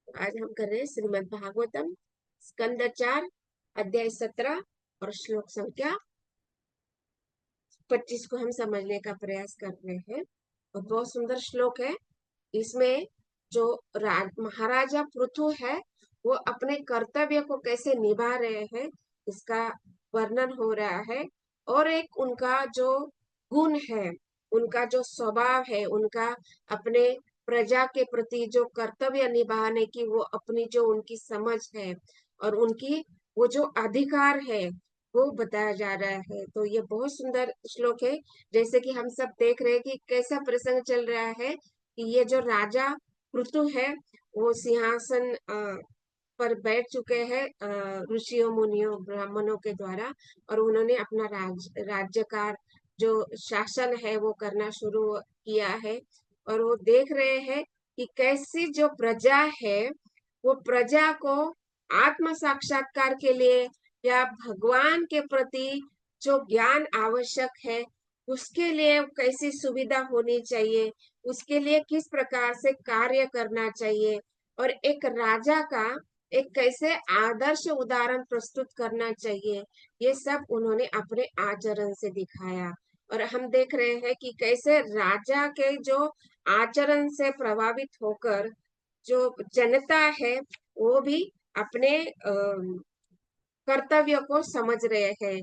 आज हम कर रहे हैं श्रीमद् भागवतम स्कंद 4 अध्याय 17 और श्लोक संख्या 25 को हम समझने का प्रयास कर रहे हैं। और बहुत सुंदर श्लोक है। इसमें जो महाराजा पृथु है वो अपने कर्तव्य को कैसे निभा रहे हैं इसका वर्णन हो रहा है। और एक उनका जो गुण है, उनका जो स्वभाव है, उनका अपने प्रजा के प्रति जो कर्तव्य निभाने की वो अपनी जो उनकी समझ है और उनकी वो जो अधिकार है वो बताया जा रहा है। तो ये बहुत सुंदर श्लोक है। जैसे कि हम सब देख रहे हैं कि कैसा प्रसंग चल रहा है कि ये जो राजा पृथु है वो सिंहासन पर बैठ चुके हैं ऋषियों मुनियों ब्राह्मणों के द्वारा। और उन्होंने अपना राज्य का जो शासन है वो करना शुरू किया है। और वो देख रहे हैं कि कैसी जो प्रजा है वो प्रजा को आत्म साक्षात्कार के लिए या भगवान के प्रति जो ज्ञान आवश्यक है उसके लिए कैसी सुविधा होनी चाहिए, उसके लिए किस प्रकार से कार्य करना चाहिए और एक राजा का एक कैसे आदर्श उदाहरण प्रस्तुत करना चाहिए, ये सब उन्होंने अपने आचरण से दिखाया। और हम देख रहे हैं कि कैसे राजा के जो आचरण से प्रभावित होकर जो जनता है वो भी अपने कर्तव्य को समझ रहे हैं।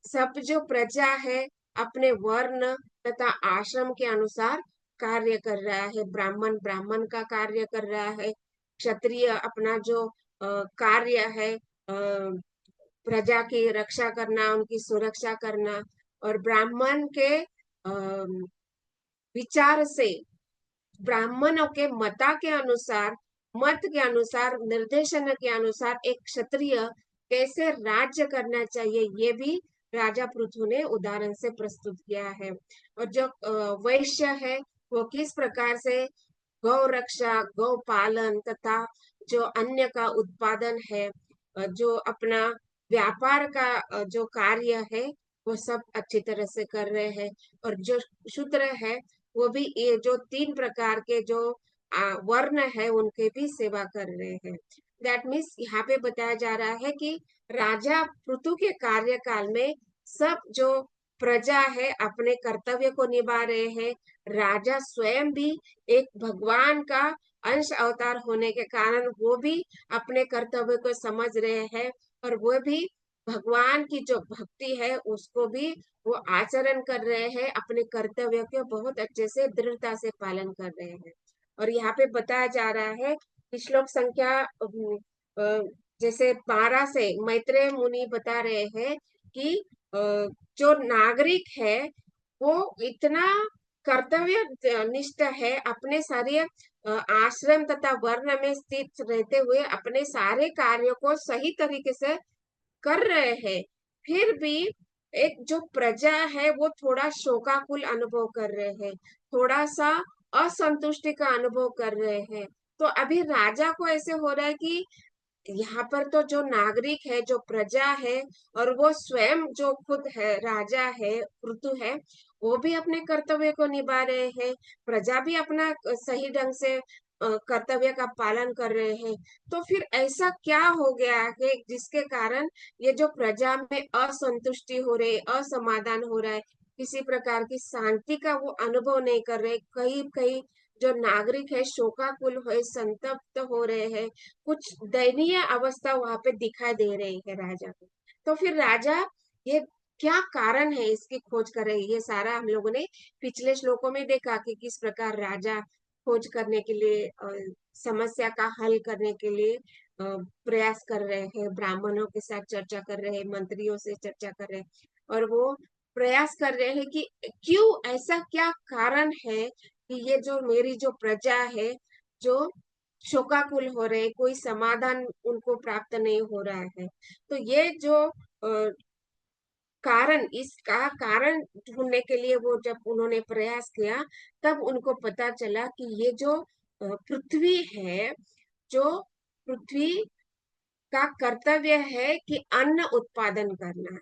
सब जो प्रजा है अपने वर्ण तथा आश्रम के अनुसार कार्य कर रहा है। ब्राह्मण ब्राह्मण का कार्य कर रहा है, क्षत्रिय अपना जो कार्य है प्रजा की रक्षा करना, उनकी सुरक्षा करना। और ब्राह्मण के विचार से, ब्राह्मणों के मत के अनुसार निर्देशन के अनुसार एक क्षत्रिय कैसे राज्य करना चाहिए ये भी राजा पृथु ने उदाहरण से प्रस्तुत किया है। और जो वैश्य है वो किस प्रकार से गौ रक्षा, गौ पालन तथा जो अन्य का उत्पादन है, जो अपना व्यापार का जो कार्य है वो सब अच्छी तरह से कर रहे हैं। और जो शूद्र है वो भी ये जो 3 प्रकार के जो वर्ण है उनके भी सेवा कर रहे हैं। दैट मीन्स यहाँ पे बताया जा रहा है कि राजा पृथु के कार्यकाल में सब जो प्रजा है अपने कर्तव्य को निभा रहे हैं। राजा स्वयं भी एक भगवान का अंश अवतार होने के कारण वो भी अपने कर्तव्य को समझ रहे हैं और वो भी भगवान की जो भक्ति है उसको भी वो आचरण कर रहे हैं, अपने कर्तव्य के बहुत अच्छे से दृढ़ता से पालन कर रहे हैं। और यहाँ पे बताया जा रहा है कि श्लोक संख्या जैसे 12 से मैत्रेय मुनि बता रहे हैं कि जो नागरिक है वो इतना कर्तव्य निष्ठ है, अपने सारे आश्रम तथा वर्ण में स्थित रहते हुए अपने सारे कार्यों को सही तरीके से कर रहे हैं। फिर भी एक जो प्रजा है वो थोड़ा शोकाकुल अनुभव कर रहे हैं, थोड़ा सा असंतुष्टि का अनुभव कर रहे हैं। तो अभी राजा को ऐसे हो रहा है कि यहाँ पर तो जो नागरिक है, जो प्रजा है और वो स्वयं जो खुद है राजा है, ऋतु है, वो भी अपने कर्तव्य को निभा रहे हैं, प्रजा भी अपना सही ढंग से कर्तव्य का पालन कर रहे हैं। तो फिर ऐसा क्या हो गया है जिसके कारण ये जो प्रजा में असंतुष्टि हो रही, असमाधान हो रहा है, किसी प्रकार की शांति का वो अनुभव नहीं कर रहे। कहीं कहीं जो नागरिक है शोकाकुल है, संतप्त हो रहे हैं, कुछ दयनीय अवस्था वहां पे दिखाई दे रही है राजा को। तो फिर राजा ये क्या कारण है इसकी खोज कर रहे हैं। ये सारा हम लोगों ने पिछले श्लोकों में देखा कि किस प्रकार राजा खोज करने के लिए समस्या का हल करने के लिए प्रयास कर रहे हैं, ब्राह्मणों के साथ चर्चा कर रहे हैं, मंत्रियों से चर्चा कर रहे हैं। और वो प्रयास कर रहे हैं कि क्यों, ऐसा क्या कारण है कि ये जो मेरी जो प्रजा है जो शोकाकुल हो रहे, कोई समाधान उनको प्राप्त नहीं हो रहा है। तो ये जो कारण, इसका कारण ढूंढने के लिए वो जब उन्होंने प्रयास किया तब उनको पता चला कि ये जो पृथ्वी है, जो पृथ्वी का कर्तव्य है कि अन्न उत्पादन करना।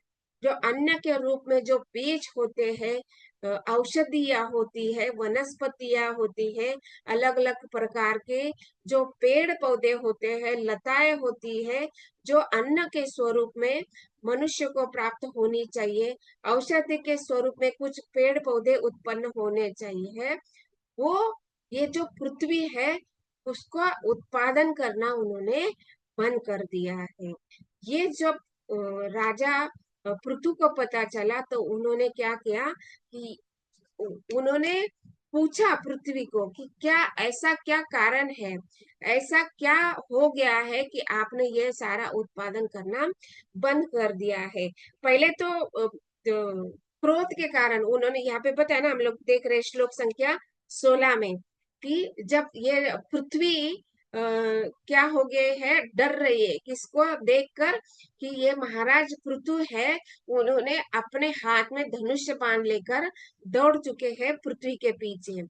जो अन्न के रूप में जो बीज होते हैं, औषधियां होती है, वनस्पतियां होती है, अलग अलग प्रकार के जो पेड़ पौधे होते हैं, लताएं होती है, जो अन्न के स्वरूप में मनुष्य को प्राप्त होनी चाहिए, औषधि के स्वरूप में कुछ पेड़ पौधे उत्पन्न होने चाहिए, वो ये जो पृथ्वी है उसका उत्पादन करना उन्होंने बंद कर दिया है। ये जब राजा पृथु को पता चला तो उन्होंने क्या किया कि उन्होंने पूछा पृथ्वी को कि क्या ऐसा क्या कारण है, ऐसा क्या हो गया है कि आपने ये सारा उत्पादन करना बंद कर दिया है। पहले तो क्रोध के कारण उन्होंने, यहाँ पे बताया ना, हम लोग देख रहे हैं श्लोक संख्या 16 में कि जब ये पृथ्वी क्या हो गए है, डर रही है किसको देखकर कि ये महाराज पृथु है, उन्होंने अपने हाथ में धनुष बाण लेकर दौड़ चुके हैं पृथ्वी के पीछे।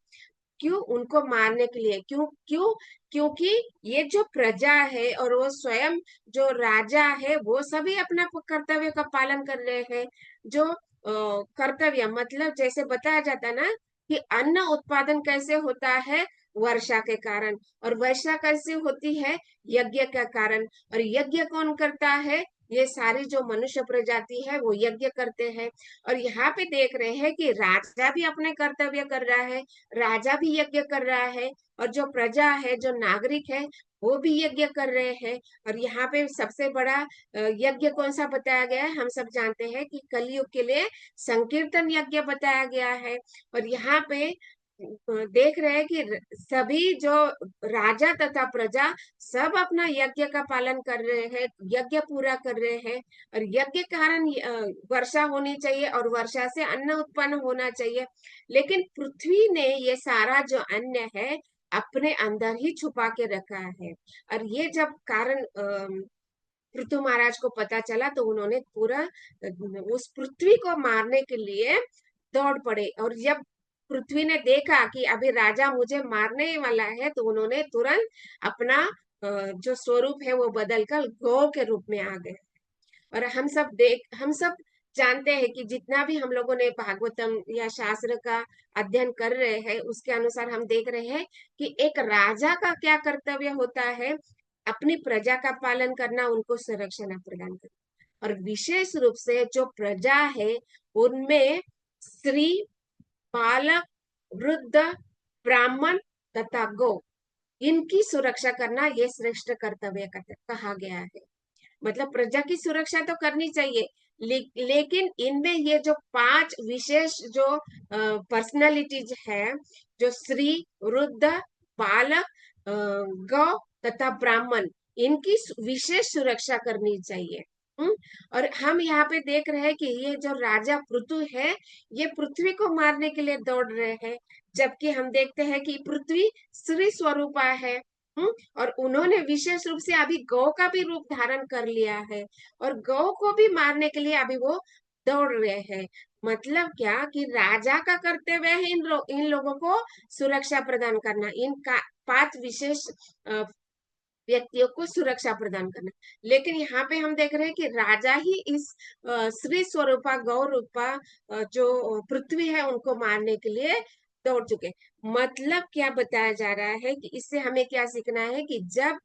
क्यों? उनको मारने के लिए। क्यों क्यों? क्योंकि ये जो प्रजा है और वो स्वयं जो राजा है वो सभी अपना कर्तव्य का पालन कर रहे हैं। जो कर्तव्य मतलब जैसे बताया जाता ना कि अन्न उत्पादन कैसे होता है, वर्षा के कारण, और वर्षा कैसे होती है, यज्ञ के कारण। और यज्ञ कौन करता है? ये सारी जो मनुष्य प्रजाति है वो यज्ञ करते हैं। और यहाँ पे देख रहे हैं कि राजा भी अपने कर्तव्य कर रहा है, राजा भी यज्ञ कर रहा है, और जो प्रजा है, जो नागरिक है, वो भी यज्ञ कर रहे हैं। और यहाँ पे सबसे बड़ा यज्ञ कौन सा बताया गया है? हम सब जानते हैं कि कलयुग के लिए संकीर्तन यज्ञ बताया गया है। और यहाँ पे देख रहे हैं कि सभी जो राजा तथा प्रजा सब अपना यज्ञ का पालन कर रहे हैं, यज्ञ पूरा कर रहे हैं। और यज्ञ के कारण वर्षा होनी चाहिए और वर्षा से अन्न उत्पन्न होना चाहिए। लेकिन पृथ्वी ने ये सारा जो अन्न है अपने अंदर ही छुपा के रखा है। और ये जब कारण पृथु महाराज को पता चला तो उन्होंने पूरा उस पृथ्वी को मारने के लिए दौड़ पड़े। और जब पृथ्वी ने देखा कि अभी राजा मुझे मारने वाला है तो उन्होंने तुरंत अपना जो स्वरूप है वो बदलकर गौ के रूप में आ गए। और हम सब जानते हैं कि जितना भी हम लोगों ने भागवतम या शास्त्र का अध्ययन कर रहे हैं उसके अनुसार हम देख रहे हैं कि एक राजा का क्या कर्तव्य होता है, अपनी प्रजा का पालन करना, उनको संरक्षण प्रदान करना। और विशेष रूप से जो प्रजा है उनमें स्त्री, बालक, वृद्ध, ब्राह्मण तथा गौ, इनकी सुरक्षा करना ये श्रेष्ठ कर्तव्य कहा गया है। मतलब प्रजा की सुरक्षा तो करनी चाहिए, लेकिन इनमें ये जो 5 विशेष जो पर्सनालिटीज है, जो स्त्री, वृद्ध, बालक, गौ तथा ब्राह्मण, इनकी विशेष सुरक्षा करनी चाहिए। और हम यहाँ पे देख रहे हैं कि ये जो राजा पृथु है ये पृथ्वी को मारने के लिए दौड़ रहे हैं, जबकि हम देखते हैं कि पृथ्वी स्त्री स्वरूपा है। और उन्होंने विशेष रूप से अभी गौ का भी रूप धारण कर लिया है, और गौ को भी मारने के लिए अभी वो दौड़ रहे हैं। मतलब क्या कि राजा का कर्तव्य है इन लोगों को सुरक्षा प्रदान करना, इन 5 विशेष व्यक्तियों को सुरक्षा प्रदान करना। लेकिन यहाँ पे हम देख रहे हैं कि राजा ही इस श्री स्वरूपा गौ रूपा जो पृथ्वी है उनको मारने के लिए दौड़ चुके। मतलब क्या बताया जा रहा है कि इससे हमें क्या सीखना है कि जब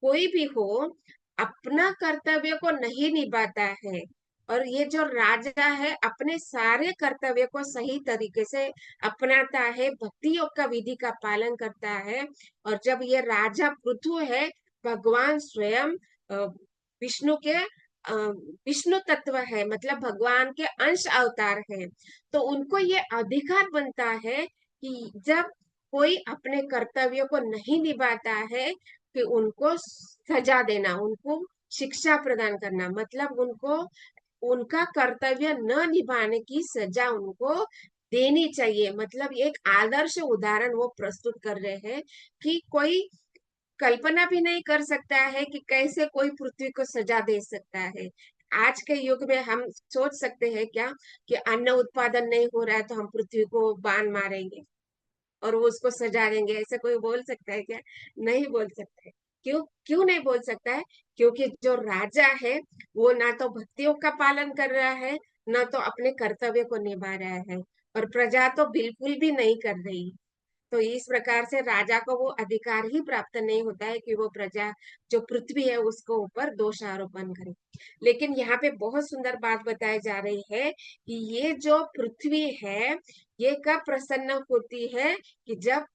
कोई भी हो अपना कर्तव्य को नहीं निभाता है, और ये जो राजा है अपने सारे कर्तव्य को सही तरीके से अपनाता है, भक्ति योग का विधि का पालन करता है, और जब ये राजा पृथु है भगवान स्वयं विष्णु के विष्णु तत्व है, मतलब भगवान के अंश अवतार है, तो उनको ये अधिकार बनता है कि जब कोई अपने कर्तव्य को नहीं निभाता है कि उनको सजा देना, उनको शिक्षा प्रदान करना, मतलब उनको उनका कर्तव्य न निभाने की सजा उनको देनी चाहिए। मतलब एक आदर्श उदाहरण वो प्रस्तुत कर रहे हैं कि कोई कल्पना भी नहीं कर सकता है कि कैसे कोई पृथ्वी को सजा दे सकता है। आज के युग में हम सोच सकते हैं क्या कि अन्न उत्पादन नहीं हो रहा है तो हम पृथ्वी को बाण मारेंगे और वो उसको सजा देंगे, ऐसे कोई बोल सकता है क्या? नहीं बोल सकता है। क्यों क्यों नहीं बोल सकता है? क्योंकि जो राजा है वो ना तो भक्तियों का पालन कर रहा है, न तो अपने कर्तव्य को निभा रहा है, और प्रजा तो बिल्कुल भी नहीं कर रही। तो इस प्रकार से राजा को वो अधिकार ही प्राप्त नहीं होता है कि वो प्रजा, जो पृथ्वी है, उसको ऊपर दोषारोपण करे। लेकिन यहाँ पे बहुत सुंदर बात बताई जा रही है कि ये जो पृथ्वी है, ये कब प्रसन्न होती है कि जब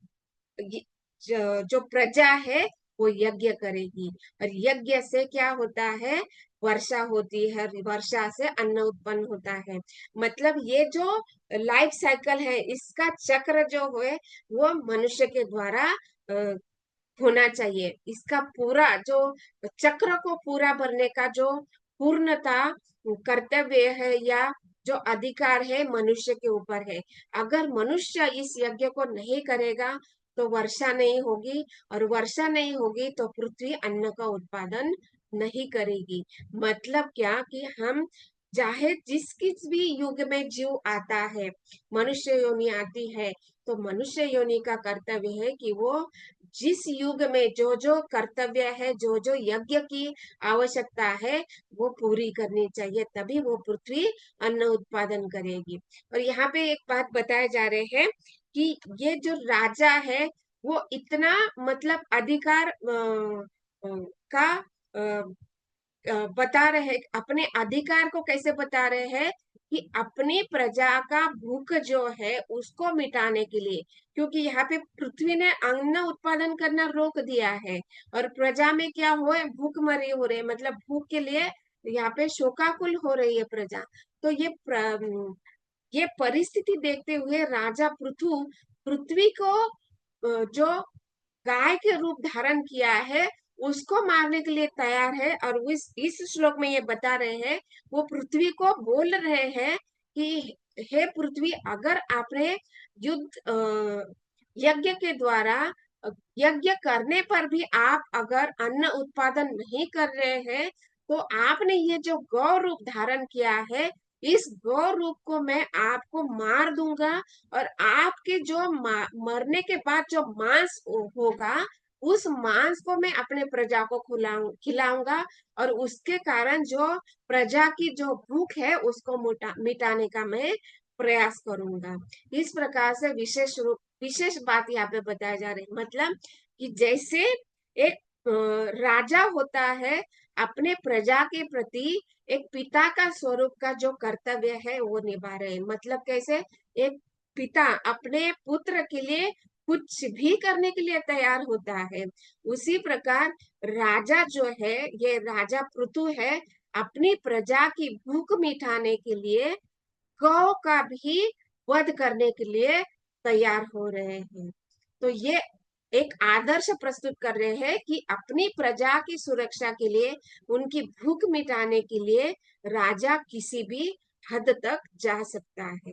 जो प्रजा है वो यज्ञ करेगी। और यज्ञ से क्या होता है? वर्षा होती है, वर्षा से अन्न उत्पन्न होता है। मतलब ये जो लाइफ साइकिल है, इसका चक्र जो है वो मनुष्य के द्वारा होना चाहिए। इसका पूरा जो चक्र को पूरा भरने का जो पूर्णता कर्तव्य है या जो अधिकार है, मनुष्य के ऊपर है। अगर मनुष्य इस यज्ञ को नहीं करेगा तो वर्षा नहीं होगी, और वर्षा नहीं होगी तो पृथ्वी अन्न का उत्पादन नहीं करेगी। मतलब क्या कि हम चाहे जिस किस भी युग में जीव आता है, मनुष्य योनि आती है, तो मनुष्य योनि का कर्तव्य है कि वो जिस युग में जो जो कर्तव्य है, जो जो यज्ञ की आवश्यकता है, वो पूरी करनी चाहिए, तभी वो पृथ्वी अन्न उत्पादन करेगी। और यहाँ पे एक बात बताए जा रहे हैं कि ये जो राजा है वो इतना मतलब अधिकार का बता रहे हैं, अपने अधिकार को कैसे बता रहे हैं कि अपनी प्रजा का भूख जो है उसको मिटाने के लिए, क्योंकि यहाँ पे पृथ्वी ने अन्न उत्पादन करना रोक दिया है, और प्रजा में क्या हो, भूख मरी हो रही है, मतलब भूख के लिए यहाँ पे शोकाकुल हो रही है प्रजा। तो ये परिस्थिति देखते हुए राजा पृथु पृथ्वी को जो गाय के रूप धारण किया है उसको मारने के लिए तैयार है। और इस श्लोक में ये बता रहे हैं, वो पृथ्वी को बोल रहे हैं कि हे पृथ्वी, अगर आपने युद्ध यज्ञ के द्वारा यज्ञ करने पर भी आप अगर अन्न उत्पादन नहीं कर रहे हैं, तो आपने ये जो गौ रूप धारण किया है, इस गौ रूप को मैं आपको मार दूंगा, और आपके जो मरने के बाद जो मांस होगा, उस मांस को मैं अपने प्रजा को खिलाऊंगा, और उसके कारण जो प्रजा की जो भूख है उसको मिटाने का मैं प्रयास करूंगा। इस प्रकार से विशेष बात यहाँ पे बताया जा रही है। मतलब कि जैसे एक राजा होता है, अपने प्रजा के प्रति एक पिता का स्वरूप का जो कर्तव्य है वो निभा रहे हैं। मतलब कैसे एक पिता अपने पुत्र के लिए कुछ भी करने के लिए तैयार होता है, उसी प्रकार राजा जो है, ये राजा पृथु है, अपनी प्रजा की भूख मिटाने के लिए गौ का भी वध करने के लिए तैयार हो रहे हैं। तो ये एक आदर्श प्रस्तुत कर रहे हैं कि अपनी प्रजा की सुरक्षा के लिए, उनकी भूख मिटाने के लिए राजा किसी भी हद तक जा सकता है।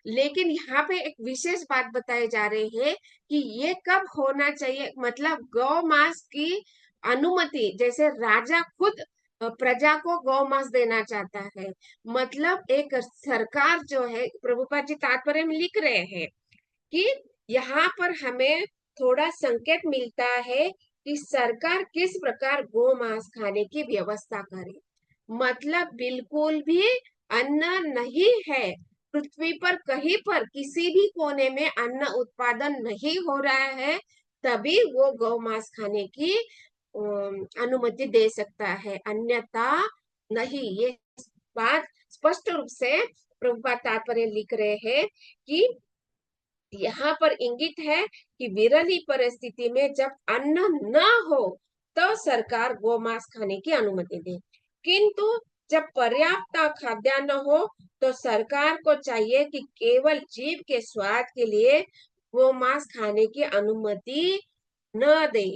लेकिन यहाँ पे एक विशेष बात बताई जा रही है कि ये कब होना चाहिए, मतलब गौ मांस की अनुमति, जैसे राजा खुद प्रजा को गौ मांस देना चाहता है। मतलब एक सरकार जो है, प्रभुपाद जी तात्पर्य में लिख रहे हैं कि यहाँ पर हमें थोड़ा संकेत मिलता है कि सरकार किस प्रकार गौ मांस खाने की व्यवस्था करे। मतलब बिल्कुल भी अन्न नहीं है, पृथ्वी पर कहीं पर किसी भी कोने में अन्न उत्पादन नहीं हो रहा है, तभी वो गौ मांस खाने की अनुमति दे सकता है, अन्यथा नहीं। ये बात स्पष्ट रूप से प्रभुपाद तात्पर्य लिख रहे हैं कि यहाँ पर इंगित है कि विरली परिस्थिति में जब अन्न न हो तो सरकार गोमांस खाने की अनुमति दे, किंतु जब पर्याप्त खाद्यान्न हो तो सरकार को चाहिए कि केवल जीव के स्वाद के लिए गोमांस खाने की अनुमति न दे।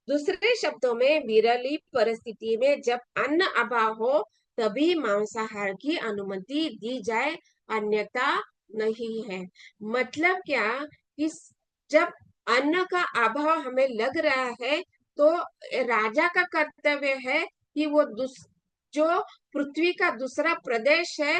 दूसरे शब्दों में, विरली परिस्थिति में जब अन्न अभाव हो तभी मांसाहार की अनुमति दी जाए, अन्यथा नहीं है। मतलब क्या कि जब अन्न का अभाव हमें लग रहा है तो राजा का कर्तव्य है कि वो जो पृथ्वी का दूसरा प्रदेश है,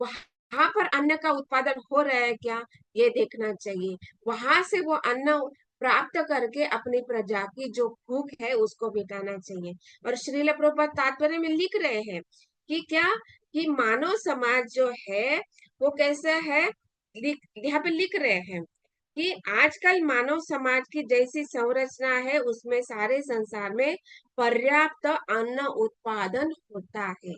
वहां पर अन्न का उत्पादन हो रहा है क्या, ये देखना चाहिए। वहां से वो अन्न प्राप्त करके अपनी प्रजा की जो भूख है उसको मिटाना चाहिए। और श्रील प्रभुपाद तात्पर्य में लिख रहे हैं कि क्या, कि मानव समाज जो है वो कैसा है, यहाँ पे लिख रहे हैं कि आजकल मानव समाज की जैसी संरचना है उसमें सारे संसार में पर्याप्त अन्न उत्पादन होता है।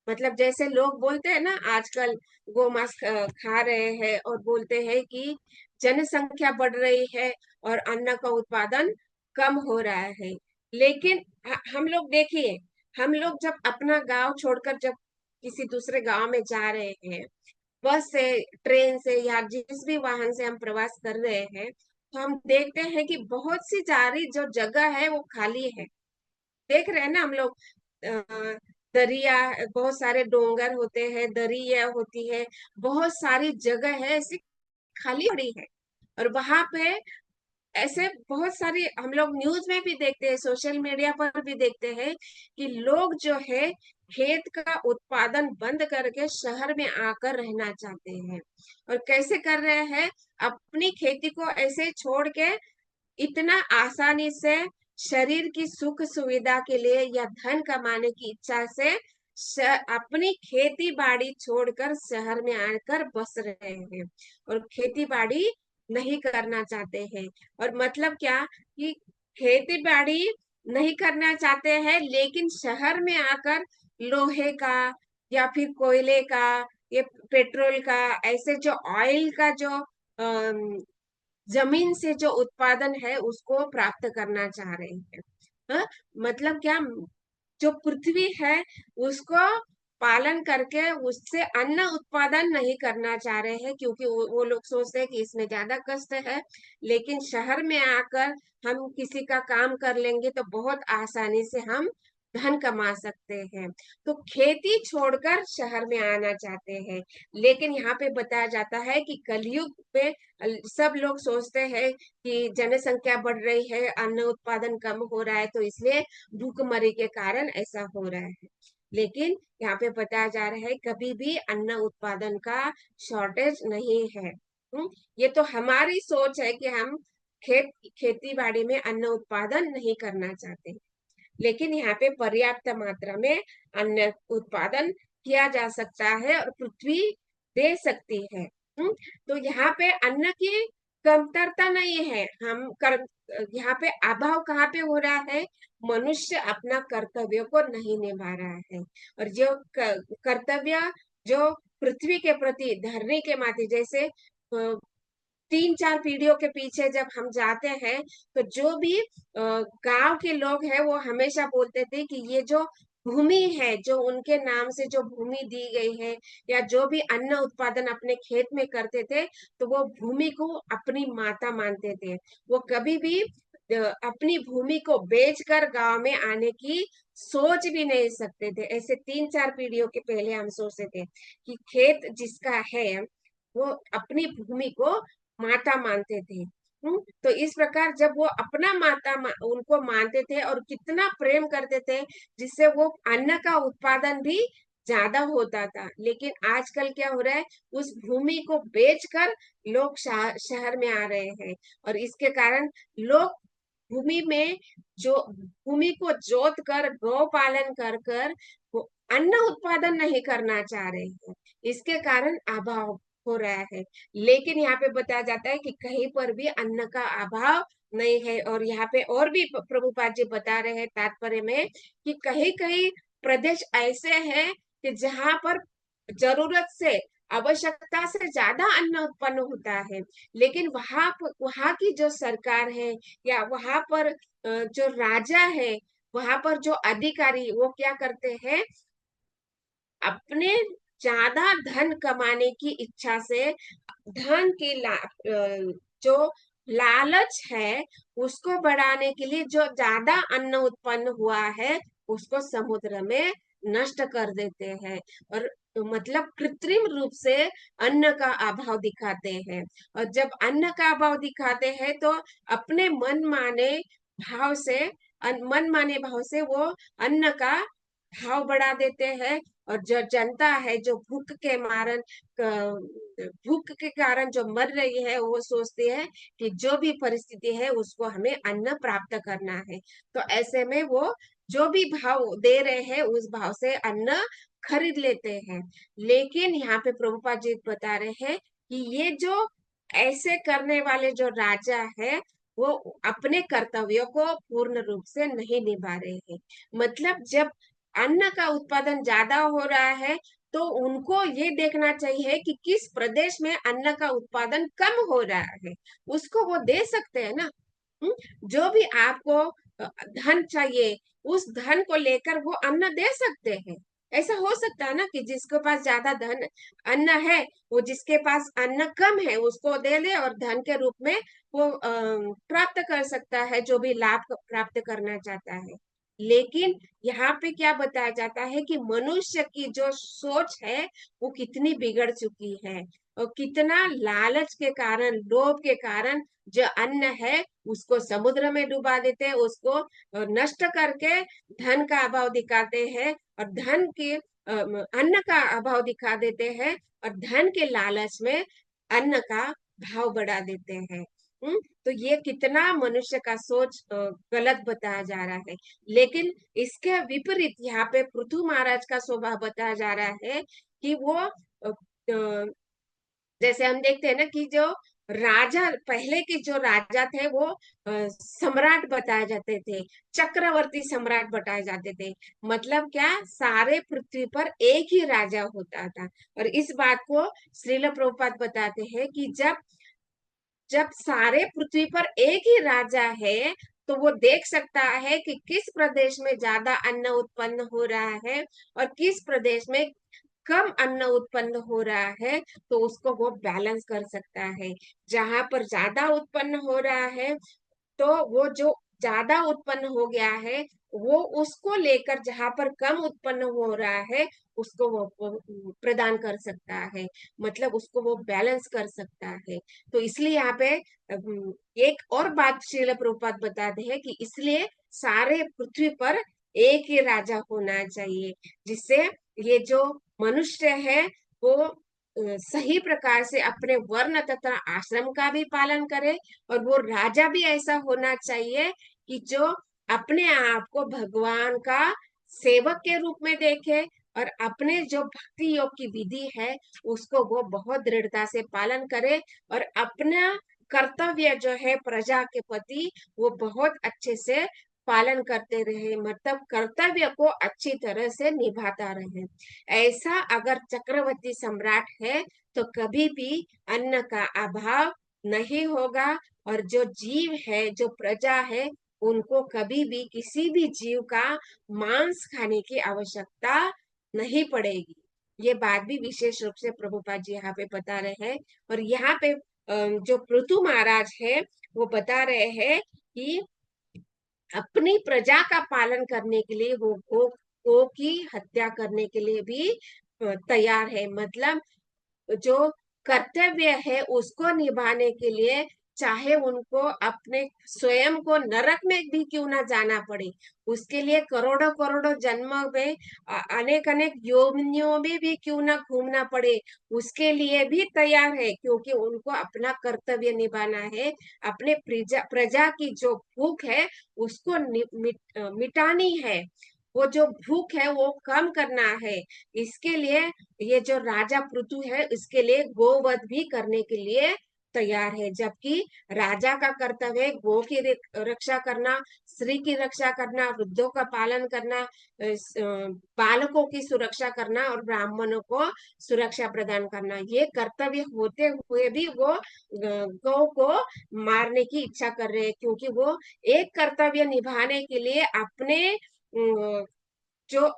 मतलब जैसे लोग बोलते हैं ना आजकल गोमांस खा रहे हैं और बोलते हैं कि जनसंख्या बढ़ रही है और अन्न का उत्पादन कम हो रहा है। लेकिन हम लोग देखिए, हम लोग जब अपना गांव छोड़कर जब किसी दूसरे गांव में जा रहे हैं, बस से, ट्रेन से या जिस भी वाहन से हम प्रवास कर रहे हैं, तो हम देखते हैं कि बहुत सी सारी जो जगह है वो खाली है। देख रहे हैं ना हम लोग, अ, दरिया, बहुत सारे डोंगर होते हैं, दरिया होती है, बहुत सारी जगह है ऐसी खाली पड़ी है। और वहां पे ऐसे बहुत सारी हम लोग न्यूज में भी देखते हैं, सोशल मीडिया पर भी देखते हैं कि लोग जो है खेत का उत्पादन बंद करके शहर में आकर रहना चाहते हैं। और कैसे कर रहे हैं, अपनी खेती को ऐसे छोड़ के इतना आसानी से, शरीर की सुख सुविधा के लिए या धन कमाने की इच्छा से अपनी खेती बाड़ी छोड़कर शहर में आकर बस रहे हैं और खेती बाड़ी नहीं करना चाहते हैं। और मतलब क्या, कि खेती बाड़ी नहीं करना चाहते हैं लेकिन शहर में आकर लोहे का या फिर कोयले का, ये पेट्रोल का, ऐसे जो ऑयल का जो जमीन से जो उत्पादन है उसको प्राप्त करना चाह रहे हैं। हाँ? मतलब क्या, जो पृथ्वी है उसको पालन करके उससे अन्न उत्पादन नहीं करना चाह रहे हैं, क्योंकि वो लोग सोचते हैं कि इसमें ज्यादा कष्ट है। लेकिन शहर में आकर हम किसी का काम कर लेंगे तो बहुत आसानी से हम धन कमा सकते हैं, तो खेती छोड़कर शहर में आना चाहते हैं। लेकिन यहाँ पे बताया जाता है कि कलयुग में सब लोग सोचते हैं कि जनसंख्या बढ़ रही है, अन्न उत्पादन कम हो रहा है, तो इसलिए भूखमरी के कारण ऐसा हो रहा है। लेकिन यहाँ पे बताया जा रहा है कभी भी अन्न उत्पादन का शॉर्टेज नहीं है। ये तो हमारी सोच है कि हम खेती बाड़ी में अन्न उत्पादन नहीं करना चाहते, लेकिन यहाँ पे पर्याप्त मात्रा में अन्न उत्पादन किया जा सकता है और पृथ्वी दे सकती है। तो यहाँ पे अन्न की कमतरता नहीं है। हम कर यहाँ पे अभाव कहाँ पे हो रहा है, मनुष्य अपना कर्तव्य को नहीं निभा रहा है। और जो कर्तव्य जो पृथ्वी के प्रति, धरनी के माथे, जैसे 3-4 पीढ़ियों के पीछे जब हम जाते हैं तो जो भी गांव के लोग हैं वो हमेशा बोलते थे कि ये जो भूमि है, जो उनके नाम से जो भूमि दी गई है, या जो भी अन्न उत्पादन अपने खेत में करते थे, तो वो भूमि को अपनी माता मानते थे। वो कभी भी अपनी भूमि को बेचकर गांव में आने की सोच भी नहीं सकते थे। ऐसे 3-4 पीढ़ियों के पहले हम सोचते थे कि खेत जिसका है वो अपनी भूमि को माता मानते थे। तो इस प्रकार जब वो अपना उनको मानते थे और कितना प्रेम करते थे, जिससे वो अन्न का उत्पादन भी ज्यादा होता था। लेकिन आजकल क्या हो रहा है, उस भूमि को बेचकर लोग शहर में आ रहे हैं और इसके कारण लोग भूमि में जो भूमि को जोत कर गौ पालन कर कर वो अन्न उत्पादन नहीं करना चाह रहे हैं। इसके कारण अभाव हो रहा है। लेकिन यहाँ पे बताया जाता है कि कहीं पर भी अन्न का अभाव नहीं है। और यहाँ पे और भी प्रभुपाद जी बता रहे हैं तात्पर्य में कि कहीं कहीं प्रदेश ऐसे हैं कि जहाँ पर जरूरत से, आवश्यकता से ज्यादा अन्न उत्पन्न होता है, लेकिन वहां की जो सरकार है या वहां पर जो राजा है, वहां पर जो अधिकारी, वो क्या करते हैं, अपने ज्यादा धन कमाने की इच्छा से धन की जो लालच है उसको बढ़ाने के लिए जो ज्यादा अन्न उत्पन्न हुआ है उसको समुद्र में नष्ट कर देते हैं। और मतलब कृत्रिम रूप से अन्न का अभाव दिखाते हैं। और जब अन्न का अभाव दिखाते हैं तो अपने मन माने भाव से वो अन्न का भाव बढ़ा देते हैं और जो जनता है जो भूख के कारण जो मर रही है, वो सोचती है कि जो भी परिस्थिति है उसको हमें अन्न प्राप्त करना है। तो ऐसे में वो जो भी भाव दे रहे हैं उस भाव से अन्न खरीद लेते हैं। लेकिन यहाँ पे प्रभुपाद जी बता रहे हैं कि ये जो ऐसे करने वाले जो राजा है वो अपने कर्तव्यों को पूर्ण रूप से नहीं निभा रहे हैं। मतलब जब अन्न का उत्पादन ज्यादा हो रहा है तो उनको ये देखना चाहिए कि किस प्रदेश में अन्न का उत्पादन कम हो रहा है, उसको वो दे सकते हैं ना। जो भी आपको धन चाहिए उस धन को लेकर वो अन्न दे सकते हैं। ऐसा हो सकता है ना कि जिसके पास ज्यादा धन अन्न है, वो जिसके पास अन्न कम है उसको दे दे और धन के रूप में वो प्राप्त कर सकता है जो भी लाभ प्राप्त करना चाहता है। लेकिन यहाँ पे क्या बताया जाता है कि मनुष्य की जो सोच है वो कितनी बिगड़ चुकी है, और कितना लालच के कारण, लोभ के कारण जो अन्न है उसको समुद्र में डुबा देते हैं, उसको नष्ट करके धन का अभाव दिखाते हैं, और धन के अन्न का अभाव दिखा देते हैं, और धन के लालच में अन्न का भाव बढ़ा देते हैं। तो ये कितना मनुष्य का सोच गलत बताया जा रहा है। लेकिन इसके विपरीत यहाँ पे पृथु महाराज का स्वभाव बताया जा रहा है कि वो जैसे हम देखते हैं ना कि जो राजा, पहले के जो राजा थे वो सम्राट बताए जाते थे, चक्रवर्ती सम्राट बताए जाते थे। मतलब क्या, सारे पृथ्वी पर एक ही राजा होता था। और इस बात को श्रील प्रभुपाद बताते हैं कि जब जब सारे पृथ्वी पर एक ही राजा है तो वो देख सकता है कि किस प्रदेश में ज्यादा अन्न उत्पन्न हो रहा है और किस प्रदेश में कम अन्न उत्पन्न हो रहा है, तो उसको वो बैलेंस कर सकता है। जहां पर ज्यादा उत्पन्न हो रहा है तो वो जो ज्यादा उत्पन्न हो गया है वो उसको लेकर जहां पर कम उत्पन्न हो रहा है उसको वो प्रदान कर सकता है। मतलब उसको वो बैलेंस कर सकता है। तो इसलिए यहाँ पे एक और बात श्रील प्रभुपाद बताते हैं कि इसलिए सारे पृथ्वी पर एक ही राजा होना चाहिए, जिससे ये जो मनुष्य है वो सही प्रकार से अपने वर्ण तथा आश्रम का भी पालन करे, और वो राजा भी ऐसा होना चाहिए कि जो अपने आप को भगवान का सेवक के रूप में देखे, और अपने जो भक्ति योग की विधि है उसको वो बहुत दृढ़ता से पालन करे, और अपना कर्तव्य जो है प्रजा के प्रति वो बहुत अच्छे से पालन करते रहे, मतलब कर्तव्य को अच्छी तरह से निभाता रहे। ऐसा अगर चक्रवर्ती सम्राट है तो कभी भी अन्न का अभाव नहीं होगा, और जो जीव है, जो प्रजा है, उनको कभी भी किसी भी जीव का मांस खाने की आवश्यकता नहीं पड़ेगी। ये बात भी विशेष रूप से प्रभुपाद जी यहाँ पे बता रहे हैं। और यहाँ पे जो पृथु महाराज है वो बता रहे हैं कि अपनी प्रजा का पालन करने के लिए वो गो की हत्या करने के लिए भी तैयार है। मतलब जो कर्तव्य है उसको निभाने के लिए चाहे उनको अपने स्वयं को नरक में भी क्यों ना जाना पड़े, उसके लिए करोड़ों करोड़ों जन्म में अनेक अनेक योनियों में भी क्यों ना घूमना पड़े, उसके लिए भी तैयार है, क्योंकि उनको अपना कर्तव्य निभाना है। अपने प्रजा प्रजा की जो भूख है उसको मिटानी है, वो जो भूख है वो कम करना है। इसके लिए ये जो राजा पृथु है इसके लिए गोवध भी करने के लिए तैयार है। जबकि राजा का कर्तव्य है गो की रक्षा करना, स्त्री की रक्षा करना, वृद्धों का पालन करना, बालकों की सुरक्षा करना और ब्राह्मणों को सुरक्षा प्रदान करना। ये कर्तव्य होते हुए भी वो गौ को मारने की इच्छा कर रहे हैं, क्योंकि वो एक कर्तव्य निभाने के लिए अपने जो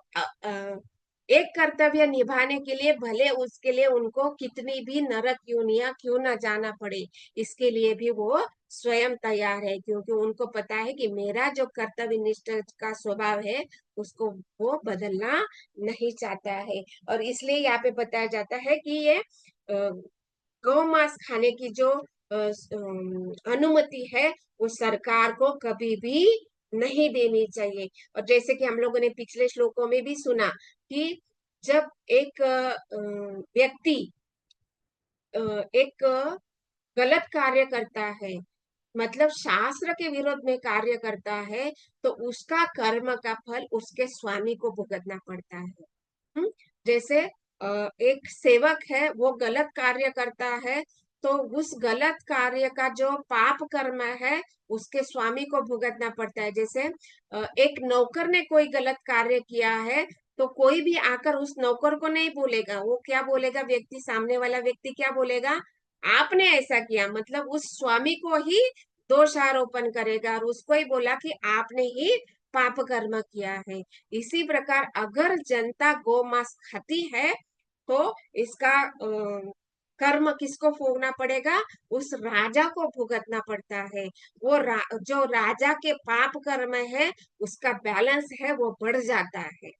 एक कर्तव्य निभाने के लिए भले उसके लिए उनको कितनी भी नरक योनियां क्यों ना जाना पड़े, इसके लिए भी वो स्वयं तैयार है, क्योंकि उनको पता है कि मेरा जो कर्तव्य निष्ठ का स्वभाव है उसको वो बदलना नहीं चाहता है। और इसलिए यहाँ पे बताया जाता है कि ये गौ मांस खाने की जो अनुमति है वो सरकार को कभी भी नहीं देनी चाहिए। और जैसे कि हम लोगों ने पिछले श्लोकों में भी सुना कि जब एक व्यक्ति एक गलत कार्य करता है, मतलब शास्त्र के विरोध में कार्य करता है, तो उसका कर्म का फल उसके स्वामी को भुगतना पड़ता है। हम्म, जैसे एक सेवक है, वो गलत कार्य करता है, तो उस गलत कार्य का जो पाप कर्म है उसके स्वामी को भुगतना पड़ता है। जैसे एक नौकर ने कोई गलत कार्य किया है, तो कोई भी आकर उस नौकर को नहीं बोलेगा, वो क्या बोलेगा, व्यक्ति सामने वाला व्यक्ति क्या बोलेगा, आपने ऐसा किया, मतलब उस स्वामी को ही दोषारोपण करेगा और उसको ही बोला कि आपने ही पाप कर्म किया है। इसी प्रकार अगर जनता गौ मांस खाती है, तो इसका कर्म किसको भोगना पड़ेगा, उस राजा को भुगतना पड़ता है। वो जो राजा के पाप कर्म है उसका बैलेंस है वो बढ़ जाता है।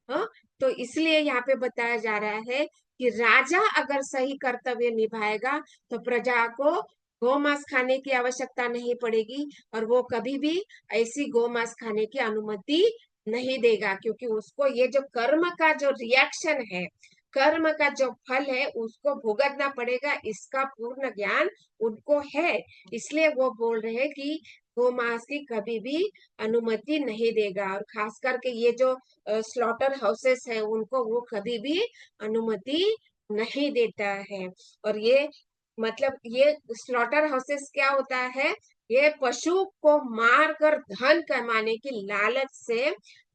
हाँ, तो इसलिए यहाँ पे बताया जा रहा है कि राजा अगर सही कर्तव्य निभाएगा तो प्रजा को गोमांस खाने की आवश्यकता नहीं पड़ेगी, और वो कभी भी ऐसी गोमांस खाने की अनुमति नहीं देगा, क्योंकि उसको ये जो कर्म का जो रिएक्शन है, कर्म का जो फल है उसको भुगतना पड़ेगा, इसका पूर्ण ज्ञान उनको है। इसलिए वो बोल रहे हैं कि गोमांस की कभी भी अनुमति नहीं देगा, और खास करके ये जो स्लॉटर हाउसेस है उनको वो कभी भी अनुमति नहीं देता है। और ये मतलब ये स्लॉटर हाउसेस क्या होता है, ये पशु को मार कर धन कमाने की लालच से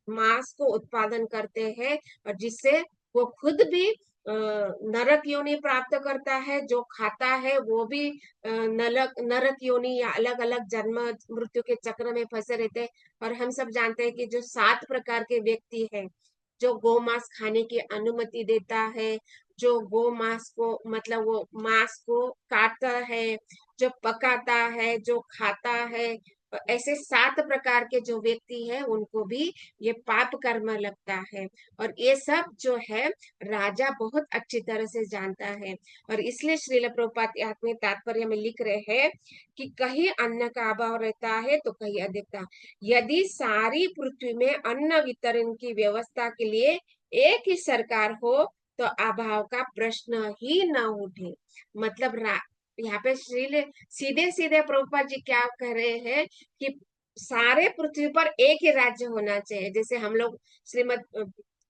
मांस को उत्पादन करते हैं, और जिससे वो खुद भी नरक योनि प्राप्त करता है, जो खाता है वो भी नरक योनि या अलग अलग जन्म मृत्यु के चक्र में फंसे रहते हैं। और हम सब जानते हैं कि जो 7 प्रकार के व्यक्ति है जो गौमांस खाने की अनुमति देता है, जो गौमांस को मतलब वो मांस को काटता है, जो पकाता है, जो खाता है, ऐसे 7 प्रकार के जो व्यक्ति है उनको भी ये पाप कर्म लगता है। और ये सब जो है राजा बहुत अच्छी तरह से जानता है, और इसलिए श्रील प्रभुपाद में तात्पर्य में लिख रहे हैं कि कहीं अन्न का अभाव रहता है तो कहीं अधिकता। यदि सारी पृथ्वी में अन्न वितरण की व्यवस्था के लिए एक ही सरकार हो तो अभाव का प्रश्न ही न उठे। मतलब यहाँ पे श्रील सीधे सीधे प्रभुपाद जी क्या कह रहे हैं कि सारे पृथ्वी पर एक ही राज्य होना चाहिए। जैसे हम लोग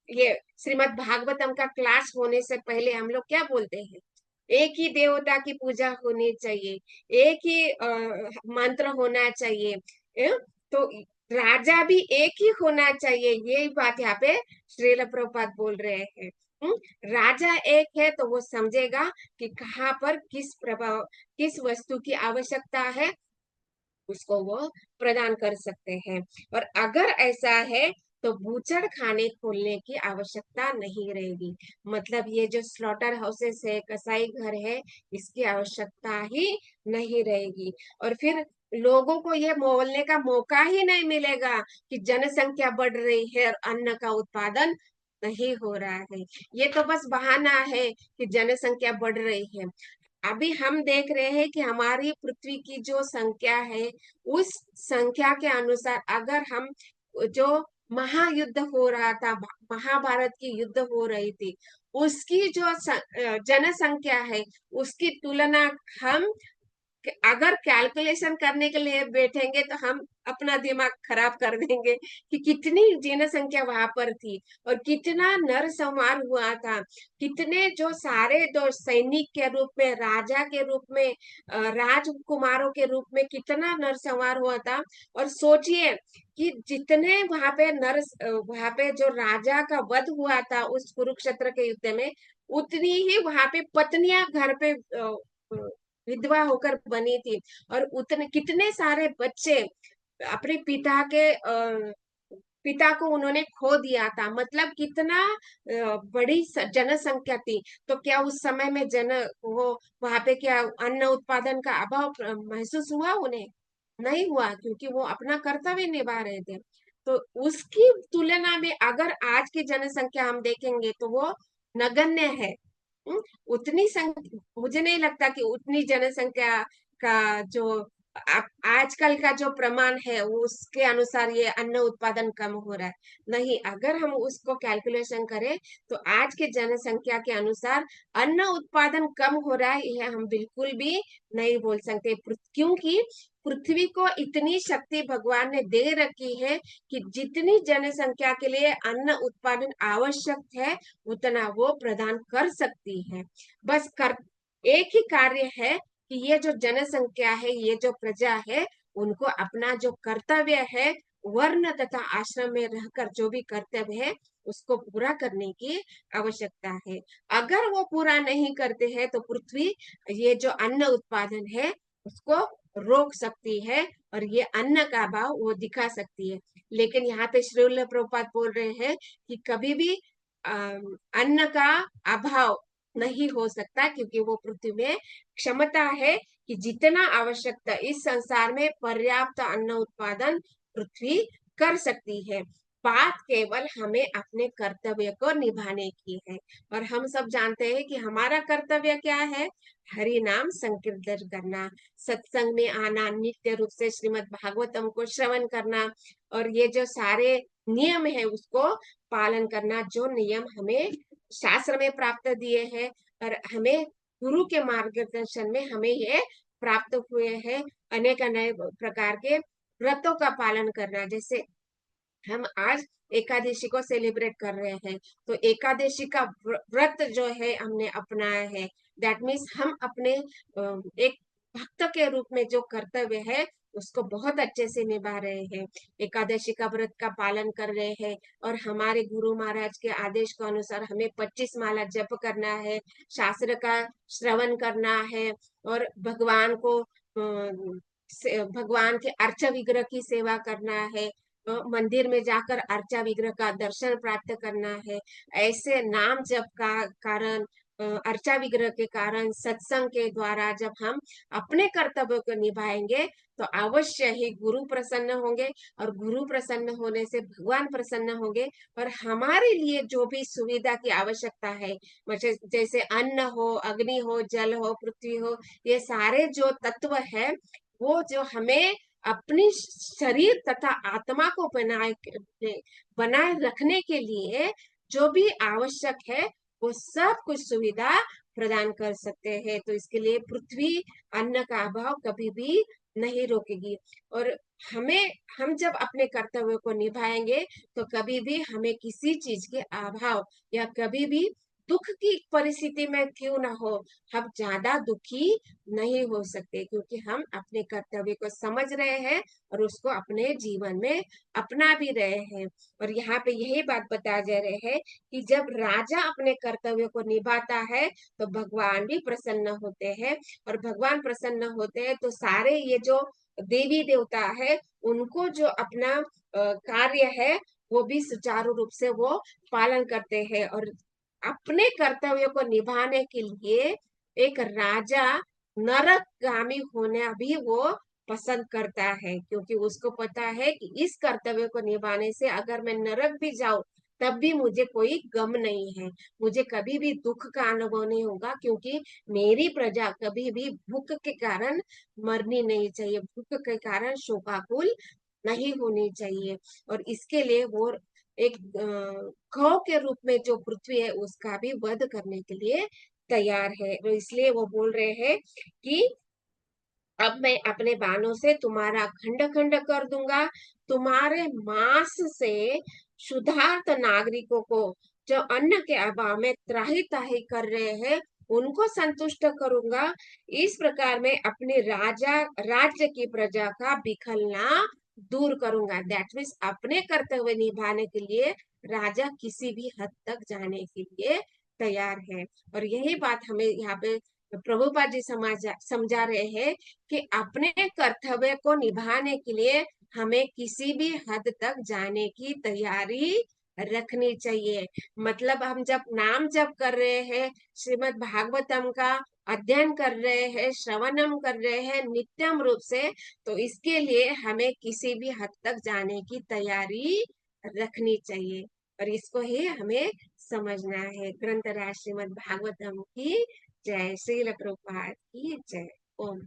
ये श्रीमद् भागवतम का क्लास होने से पहले हम लोग क्या बोलते हैं, एक ही देवता की पूजा होनी चाहिए, एक ही मंत्र होना चाहिए। तो राजा भी एक ही होना चाहिए, ये बात यहाँ पे श्रील प्रभुपाद बोल रहे हैं। राजा एक है तो वो समझेगा कि कहाँ पर किस प्रभाव किस वस्तु की आवश्यकता है, उसको वो प्रदान कर सकते हैं। और अगर ऐसा है तो बूचड़ खाने खोलने की आवश्यकता नहीं रहेगी। मतलब ये जो स्लॉटर हाउसेस है, कसाई घर है, इसकी आवश्यकता ही नहीं रहेगी। और फिर लोगों को ये बोलने का मौका ही नहीं मिलेगा कि जनसंख्या बढ़ रही है और अन्न का उत्पादन नहीं हो रहा है। ये तो बस बहाना है कि जनसंख्या बढ़ रही है। अभी हम देख रहे हैं कि हमारी पृथ्वी की जो संख्या है, उस संख्या के अनुसार अगर हम जो महायुद्ध हो रहा था, महाभारत की युद्ध हो रही थी, उसकी जो जनसंख्या है उसकी तुलना हम अगर कैलकुलेशन करने के लिए बैठेंगे तो हम अपना दिमाग खराब कर देंगे कि कितनी जनसंख्या वहां पर थी और कितना नरसंहार हुआ था, कितने जो सारे जो सैनिक के रूप में, राजा के रूप में, राजकुमारों के रूप में कितना नरसंहार हुआ था। और सोचिए कि जितने वहां पे जो राजा का वध हुआ था उस कुरुक्षेत्र के युद्ध में, उतनी ही वहां पे पत्नियां घर पे विधवा होकर बनी थी, और उतने कितने सारे बच्चे अपने पिता को उन्होंने खो दिया था। मतलब कितना बड़ी जनसंख्या थी। तो क्या उस समय में वो वहां पे क्या अन्न उत्पादन का अभाव महसूस हुआ उन्हें? नहीं हुआ, क्योंकि वो अपना कर्तव्य निभा रहे थे। तो उसकी तुलना में अगर आज की जनसंख्या हम देखेंगे तो वो नगण्य है। उतनी संख्या मुझे नहीं लगता कि उतनी जनसंख्या का जो आजकल का जो प्रमाण है उसके अनुसार ये अन्न उत्पादन कम हो रहा है। नहीं, अगर हम उसको कैलकुलेशन करें तो आज के जनसंख्या के अनुसार अन्न उत्पादन कम हो रहा है, यह हम बिल्कुल भी नहीं बोल सकते। क्योंकि पृथ्वी को इतनी शक्ति भगवान ने दे रखी है कि जितनी जनसंख्या के लिए अन्न उत्पादन आवश्यक है उतना वो प्रदान कर सकती है। बस कर एक ही कार्य है कि ये जो जनसंख्या है, ये जो प्रजा है, उनको अपना जो कर्तव्य है वर्ण तथा आश्रम में रहकर जो भी कर्तव्य है उसको पूरा करने की आवश्यकता है। अगर वो पूरा नहीं करते हैं तो पृथ्वी ये जो अन्न उत्पादन है उसको रोक सकती है और ये अन्न का अभाव वो दिखा सकती है। लेकिन यहाँ पे श्रील प्रभुपाद बोल रहे हैं कि कभी भी अन्न का अभाव नहीं हो सकता, क्योंकि वो पृथ्वी में क्षमता है कि जितना आवश्यकता इस संसार में पर्याप्त अन्न उत्पादन पृथ्वी कर सकती है। बात केवल हमें अपने कर्तव्य को निभाने की है। और हम सब जानते हैं कि हमारा कर्तव्य क्या है? हरि नाम संकीर्तन करना, सत्संग में आना, नित्य रूप से श्रीमद् भागवतम को श्रवण करना और ये जो सारे नियम है उसको पालन करना, जो नियम हमें शास्त्र में प्राप्त दिए हैं और हमें गुरु के मार्गदर्शन में हमें ये प्राप्त हुए हैं। अनेक अनेक प्रकार के व्रतों का पालन करना, जैसे हम आज एकादशी को सेलिब्रेट कर रहे हैं तो एकादशी का व्रत जो है हमने अपनाया है। दैट मीन्स हम अपने एक भक्त के रूप में जो कर्तव्य है उसको बहुत अच्छे से निभा रहे हैं। एकादशी का व्रत का पालन कर रहे हैं और हमारे गुरु महाराज के आदेश के अनुसार हमें 25 माला जप करना है, शास्त्र का श्रवण करना है और भगवान के अर्चा विग्रह की सेवा करना है, मंदिर में जाकर अर्चा विग्रह का दर्शन प्राप्त करना है। ऐसे नाम जप का कारण, अर्चा विग्रह के कारण, सत्संग के द्वारा जब हम अपने कर्तव्य को निभाएंगे तो अवश्य ही गुरु प्रसन्न होंगे और गुरु प्रसन्न होने से भगवान प्रसन्न होंगे और हमारे लिए जो भी सुविधा की आवश्यकता है, जैसे अन्न हो, अग्नि हो, जल हो, पृथ्वी हो, ये सारे जो तत्व है वो जो हमें अपनी शरीर तथा आत्मा को बनाए रखने के लिए जो भी आवश्यक है वो सब कुछ सुविधा प्रदान कर सकते हैं। तो इसके लिए पृथ्वी अन्न का अभाव कभी भी नहीं रोकेगी। और हमें हम जब अपने कर्तव्य को निभाएंगे तो कभी भी हमें किसी चीज के अभाव या कभी भी दुख की परिस्थिति में क्यों ना हो, हम ज्यादा दुखी नहीं हो सकते, क्योंकि हम अपने कर्तव्य को समझ रहे हैं और उसको अपने जीवन में अपना भी रहे हैं। और यहाँ पे यही बात बताया जा रहे हैं कि जब राजा अपने कर्तव्य को निभाता है तो भगवान भी प्रसन्न होते हैं और भगवान प्रसन्न होते हैं तो सारे ये जो देवी देवता है उनको जो अपना कार्य है वो भी सुचारू रूप से वो पालन करते हैं। और अपने कर्तव्य को निभाने के लिए एक राजा नरकगामी होना भी वो पसंद करता है, क्योंकि उसको पता है कि इस कर्तव्य को निभाने से अगर मैं नरक भी जाऊं तब भी मुझे कोई गम नहीं है, मुझे कभी भी दुख का अनुभव नहीं होगा, क्योंकि मेरी प्रजा कभी भी भूख के कारण मरनी नहीं चाहिए, भूख के कारण शोकाकुल नहीं होनी चाहिए। और इसके लिए वो एक गौ के रूप में जो पृथ्वी है उसका भी वध करने के लिए तैयार है। तो इसलिए वो बोल रहे हैं कि अब मैं अपने बाणों से तुम्हारा खंड खंड कर दूंगा, तुम्हारे मांस से क्षुधार्त नागरिकों को जो अन्न के अभाव में त्राही त्राही कर रहे हैं उनको संतुष्ट करूंगा। इस प्रकार मैं अपने राज्य की प्रजा का विखलना दूर करूंगा। दैट मीन्स अपने कर्तव्य निभाने के लिए राजा किसी भी हद तक जाने के लिए तैयार है। और यही बात हमें यहाँ पे प्रभुपाद जी समझा रहे हैं कि अपने कर्तव्य को निभाने के लिए हमें किसी भी हद तक जाने की तैयारी रखनी चाहिए। मतलब हम जब नाम जप कर रहे हैं, श्रीमद् भागवतम का अध्ययन कर रहे हैं, श्रवणम कर रहे हैं नित्यम रूप से, तो इसके लिए हमें किसी भी हद तक जाने की तैयारी रखनी चाहिए और इसको ही हमें समझना है। ग्रंथराज श्रीमद् भागवतम की जय। श्रील प्रभुपाद की जय। ओम।